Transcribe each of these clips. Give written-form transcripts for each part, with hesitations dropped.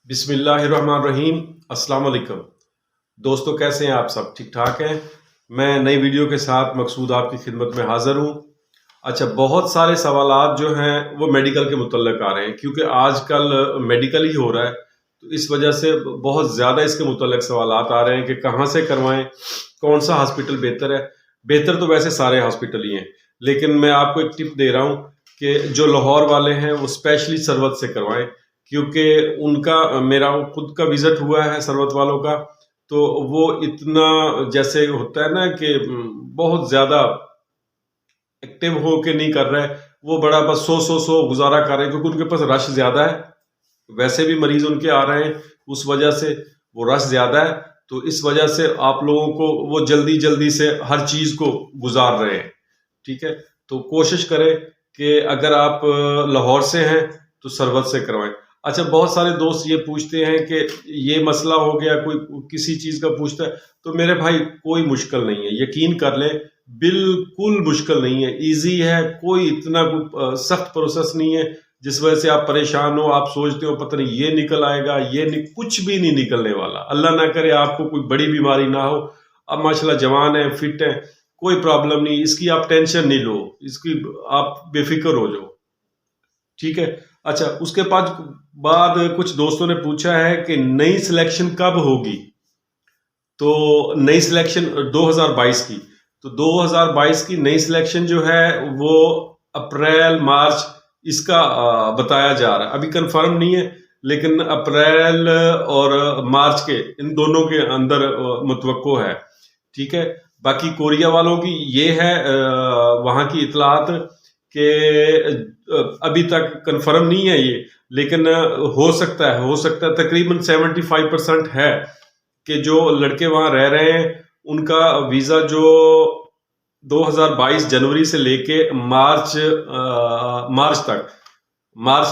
बिस्मिल्लाहिर्रहमानिर्रहीम। अस्सलाम वालेकुम। दोस्तों, कैसे हैं आप सब? ठीक ठाक हैं? मैं नई वीडियो के साथ मकसूद आपकी खिदमत में हाज़िर हूँ। अच्छा, बहुत सारे सवालात जो हैं वो मेडिकल के मुतल्लिक़ आ रहे हैं, क्योंकि आजकल मेडिकल ही हो रहा है, तो इस वजह से बहुत ज़्यादा इसके मुतल्लिक़ सवालात आ रहे हैं कि कहाँ से करवाएं, कौन सा हॉस्पिटल बेहतर है। बेहतर तो वैसे सारे हॉस्पिटल ही हैं, लेकिन मैं आपको एक टिप दे रहा हूँ कि जो लाहौर वाले हैं वो स्पेशली सरवत से करवाएं, क्योंकि उनका मेरा खुद का विजिट हुआ है सरवत वालों का। तो वो इतना, जैसे होता है ना कि बहुत ज्यादा एक्टिव हो के नहीं कर रहे हैं, वो बड़ा बस सो गुजारा कर रहे हैं, क्योंकि उनके पास रश ज्यादा है। वैसे भी मरीज उनके आ रहे हैं, उस वजह से वो रश ज्यादा है, तो इस वजह से आप लोगों को वो जल्दी जल्दी से हर चीज को गुजार रहे हैं। ठीक है, तो कोशिश करें कि अगर आप लाहौर से हैं तो सरवत से करवाएं। अच्छा, बहुत सारे दोस्त ये पूछते हैं कि ये मसला हो गया, कोई किसी चीज का पूछता है, तो मेरे भाई कोई मुश्किल नहीं है, यकीन कर लें, बिल्कुल मुश्किल नहीं है, इजी है। कोई इतना सख्त प्रोसेस नहीं है जिस वजह से आप परेशान हो, आप सोचते हो पता नहीं ये निकल आएगा, कुछ भी नहीं निकलने वाला। अल्लाह ना करे आपको कोई बड़ी बीमारी ना हो। अब माशाल्लाह जवान है, फिट है, कोई प्रॉब्लम नहीं, इसकी आप टेंशन नहीं लो, इसकी आप बेफिक्र हो जाओ। ठीक है। अच्छा, उसके बाद कुछ दोस्तों ने पूछा है कि नई सिलेक्शन कब होगी। तो नई सिलेक्शन 2022 की, तो 2022 की नई सिलेक्शन जो है वो अप्रैल मार्च इसका बताया जा रहा है। अभी कंफर्म नहीं है, लेकिन अप्रैल और मार्च के इन दोनों के अंदर मुतवक्को है। ठीक है। बाकी कोरिया वालों की ये है वहां की इतलात कि अभी तक कंफर्म नहीं है ये, लेकिन हो सकता है तकरीबन 75% है कि जो लड़के वहां रह रहे हैं उनका वीजा जो 2022 जनवरी से लेके मार्च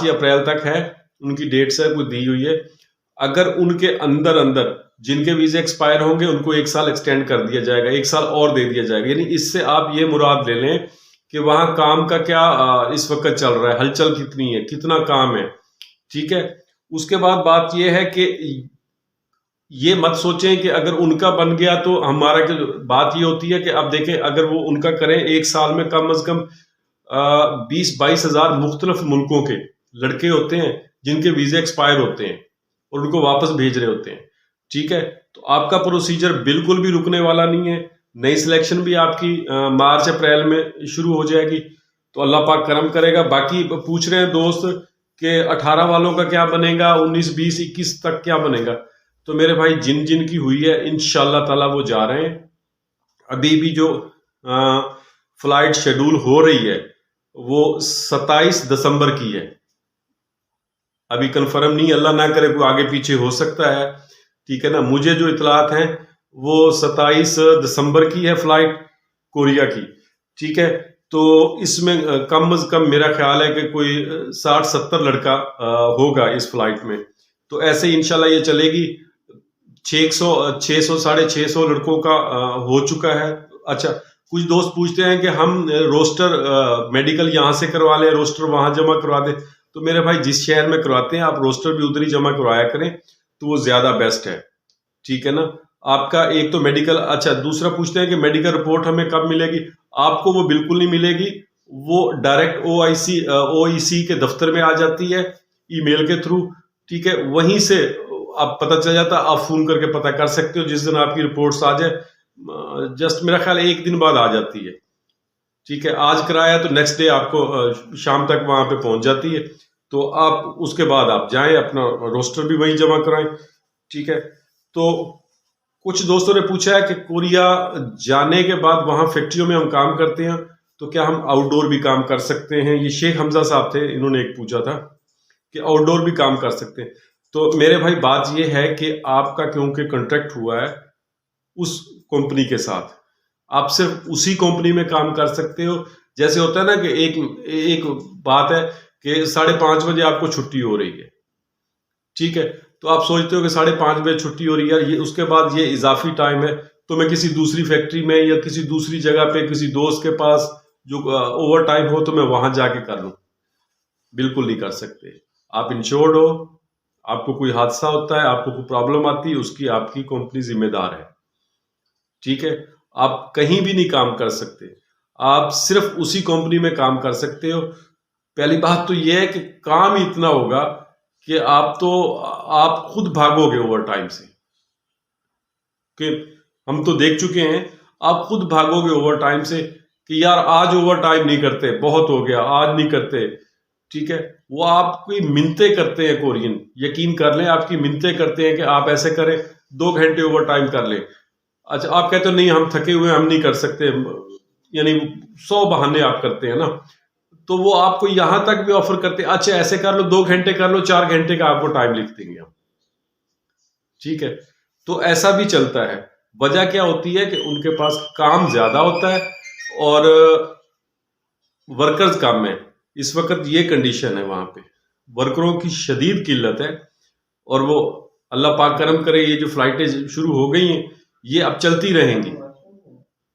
या अप्रैल तक है, उनकी डेट्स है, कोई दी हुई है। अगर उनके अंदर अंदर जिनके वीजे एक्सपायर होंगे उनको 1 साल एक्सटेंड कर दिया जाएगा, 1 साल और दे दिया जाएगा। यानी इससे आप ये मुराद ले लें कि वहां काम का क्या इस वक्त चल रहा है, हलचल कितनी है, कितना काम है। ठीक है। उसके बाद बात यह है कि ये मत सोचें कि अगर उनका बन गया तो हमारा, बात ये होती है कि अब देखें, अगर वो उनका करें 1 साल में कम से कम 20-22 हजार मुख्तलिफ मुल्कों के लड़के होते हैं जिनके वीजे एक्सपायर होते हैं और उनको वापस भेज रहे होते हैं। ठीक है, तो आपका प्रोसीजर बिल्कुल भी रुकने वाला नहीं है। नई सिलेक्शन भी आपकी मार्च अप्रैल में शुरू हो जाएगी, तो अल्लाह पाक करम करेगा। बाकी पूछ रहे हैं दोस्त कि 18 वालों का क्या बनेगा, 19, 20, 21 तक क्या बनेगा। तो मेरे भाई जिन जिन की हुई है इंशाल्लाह ताला वो जा रहे हैं। अभी भी जो फ्लाइट शेड्यूल हो रही है वो 27 दिसंबर की है। अभी कंफर्म नहीं, अल्लाह ना करे कोई आगे पीछे हो सकता है। ठीक है ना, मुझे जो इतलात हैं वो 27 दिसंबर की है फ्लाइट कोरिया की। ठीक है, तो इसमें कम से कम मेरा ख्याल है कि कोई 60-70 लड़का होगा इस फ्लाइट में। तो ऐसे इंशाल्लाह ये चलेगी। 600 650 लड़कों का हो चुका है। अच्छा, कुछ दोस्त पूछते हैं कि हम रोस्टर मेडिकल यहाँ से करवा लें, रोस्टर वहां जमा करवा दें। तो मेरे भाई जिस शहर में करवाते हैं आप रोस्टर भी उधर ही जमा करवाया करें, तो वो ज्यादा बेस्ट है। ठीक है ना, आपका एक तो मेडिकल। अच्छा, दूसरा पूछते हैं कि मेडिकल रिपोर्ट हमें कब मिलेगी। आपको वो बिल्कुल नहीं मिलेगी, वो डायरेक्ट ओईसी के दफ्तर में आ जाती है ईमेल के थ्रू। ठीक है, वहीं से आप पता चल जाता, आप फोन करके पता कर सकते हो जिस दिन आपकी रिपोर्ट्स आ जाए। जस्ट मेरा ख्याल 1 दिन बाद आ जाती है। ठीक है, आज कराया तो नेक्स्ट डे आपको शाम तक वहां पे पहुंच जाती है, तो आप उसके बाद आप जाएं, अपना रोस्टर भी वहीं जमा कराएं। ठीक है, तो कुछ दोस्तों ने पूछा है कि कोरिया जाने के बाद वहां फैक्ट्रियों में हम काम करते हैं, तो क्या हम आउटडोर भी काम कर सकते हैं। ये शेख हमजा साहब थे, इन्होंने एक पूछा था कि आउटडोर भी काम कर सकते हैं। तो मेरे भाई बात यह है कि आपका क्योंकि कॉन्ट्रैक्ट हुआ है उस कंपनी के साथ, आप सिर्फ उसी कंपनी में काम कर सकते हो। जैसे होता है ना कि एक बात है कि 5:30 बजे आपको छुट्टी हो रही है। ठीक है, तो आप सोचते हो कि 5:30 बजे छुट्टी हो रही है, ये उसके बाद ये इजाफी टाइम है, तो मैं किसी दूसरी फैक्ट्री में या किसी दूसरी जगह पे किसी दोस्त के पास जो ओवर टाइम हो तो मैं वहां जाके कर लूं। बिल्कुल नहीं कर सकते। आप इंश्योर्ड हो, आपको कोई हादसा होता है, आपको कोई प्रॉब्लम आती है, उसकी आपकी कंपनी जिम्मेदार है। ठीक है, आप कहीं भी नहीं काम कर सकते, आप सिर्फ उसी कंपनी में काम कर सकते हो। पहली बात तो यह है कि काम ही इतना होगा कि आप खुद भागोगे ओवर टाइम से, कि हम तो देख चुके हैं, आप खुद भागोगे ओवर टाइम से कि यार आज ओवर टाइम नहीं करते, बहुत हो गया, आज नहीं करते। ठीक है, वो आपकी मिन्नतें करते हैं कोरियन, यकीन कर लें, आपकी मिन्नतें करते हैं कि आप ऐसे करें, 2 घंटे ओवर टाइम कर लें। अच्छा, आप कहते हो नहीं हम थके हुए हम नहीं कर सकते, यानी 100 बहाने आप करते हैं ना, तो वो आपको यहां तक भी ऑफर करते हैं, अच्छा ऐसे कर लो, 2 घंटे कर लो, 4 घंटे का आपको टाइम लिख देंगे हम। ठीक है, तो ऐसा भी चलता है। वजह क्या होती है कि उनके पास काम ज्यादा होता है और वर्कर्स कम है। इस वक्त ये कंडीशन है, वहां पे वर्करों की शदीद किल्लत है। और वो अल्लाह पाक करम करे, ये जो फ्लाइटें शुरू हो गई हैं ये अब चलती रहेंगी।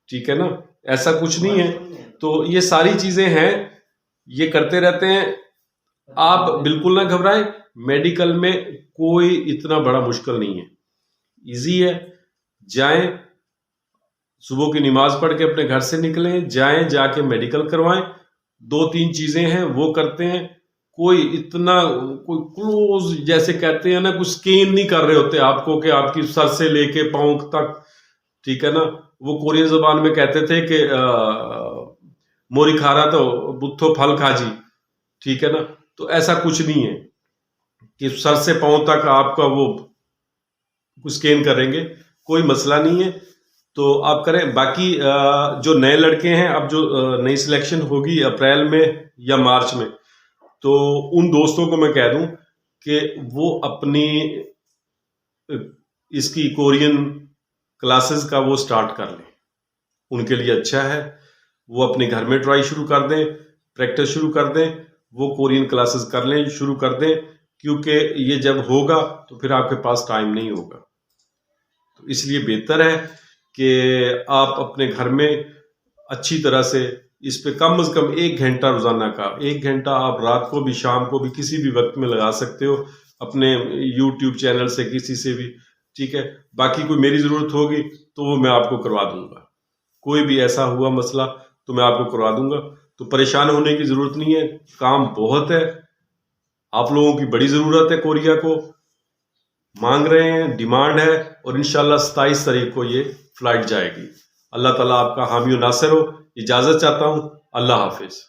ठीक है ना, ऐसा कुछ नहीं है। तो ये सारी चीजें हैं, ये करते रहते हैं। आप बिल्कुल ना घबराएं, मेडिकल में कोई इतना बड़ा मुश्किल नहीं है, इजी है। जाएं, सुबह की नमाज पढ़ के अपने घर से निकलें, जाएं, जाके मेडिकल करवाएं। 2-3 चीजें हैं वो करते हैं। कोई इतना कोई क्लोज जैसे कहते हैं ना, कुछ स्कैन नहीं कर रहे होते आपको कि आपकी सर से लेके पांव तक। ठीक है ना, वो कोरियन जबान में कहते थे कि मोरी खा रहा तो बुत्थो फल खाजी। ठीक है ना, तो ऐसा कुछ नहीं है कि सर से पांव तक आपका वो स्कैन करेंगे, कोई मसला नहीं है। तो आप करें। बाकी जो नए लड़के हैं, अब जो नई सिलेक्शन होगी अप्रैल में या मार्च में, तो उन दोस्तों को मैं कह दूं कि वो अपनी इसकी कोरियन क्लासेस का वो स्टार्ट कर लें, उनके लिए अच्छा है। वो अपने घर में ट्राई शुरू कर दें, प्रैक्टिस शुरू कर दें, वो कोरियन क्लासेस कर लें, शुरू कर दें, क्योंकि ये जब होगा तो फिर आपके पास टाइम नहीं होगा। तो इसलिए बेहतर है कि आप अपने घर में अच्छी तरह से इस पे कम से कम 1 घंटा रोजाना का, 1 घंटा आप रात को भी, शाम को भी, किसी भी वक्त में लगा सकते हो, अपने YouTube चैनल से, किसी से भी। ठीक है, बाकी कोई मेरी जरूरत होगी तो वो मैं आपको करवा दूंगा, कोई भी ऐसा हुआ मसला तो मैं आपको करवा दूंगा। तो परेशान होने की जरूरत नहीं है, काम बहुत है, आप लोगों की बड़ी जरूरत है, कोरिया को मांग रहे हैं, डिमांड है। और इंशाल्लाह 27 तारीख को ये फ्लाइट जाएगी। अल्लाह ताला आपका हामी और नासिर हो। इजाजत चाहता हूं, अल्लाह हाफिज।